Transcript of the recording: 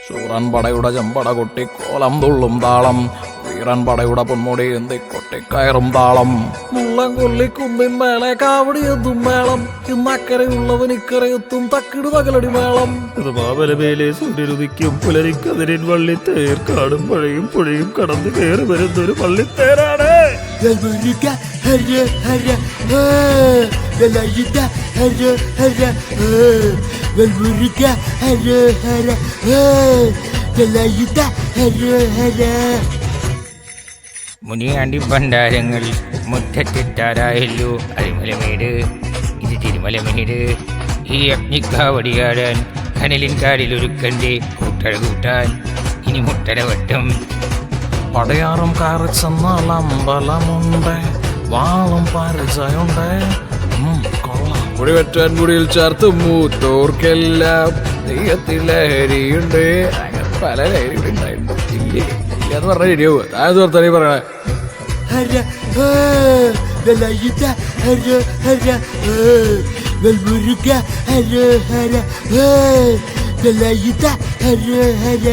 ശൂറൻ പടയുടെ ചെമ്പട കൊട്ടി കോലം തുള്ളും താളം, വീരൻ പടയുടെ പൊന്മുടി എന്തി കൊട്ടിക്കയറും താളം. മുള്ളം കൊല്ലി കുമ്പിൻ മേളെ കാവടിയെത്തും മേളം, ഇന്നക്കരയുള്ളവൻ ഇക്കരയെത്തും തക്കിട് തകലടി മേളം. മാമലമേലെ സൂര്യനുദിക്കും പുലരിക്കതിരിൻ വള്ളിത്തേർ, കാടും മഴയും പുഴയും കടന്നു കയറി വരുന്നൊരു വള്ളിത്തേരാണ്. മുനിയാണ്ടി ഭണ്ഡാരങ്ങൾ മുറ്റത്തെത്താറായല്ലോ. അരിമലമേട്, ഇത് തിരുമലമേട്. ഈ അഗ്നിക്കാവടിയാടാൻ കനലിൻ കാടിലൊരുക്കണ്ടേ കൂട്ടഴ കൂട്ടാൻ ഇനി മുട്ടരവട്ടം. പടയാറും കയറി ചെന്നാൽ അമ്പലമുണ്ട്, വാളും പരിചയുണ്ട്. കുടിവറ്റാൻ കുടിയിൽ ചേർത്ത് മൂത്തോർക്കെല്ലാം നെയ്യത്തിലഹരിയുണ്ട്. അങ്ങനെ പല ലഹരി ഉണ്ടായിട്ടുണ്ട്. ഇല്ലേ ഇല്ലാന്ന് പറഞ്ഞ ശരിയാവുക. താഴെ വർത്താനീ പറയണേ. ഹര ഹര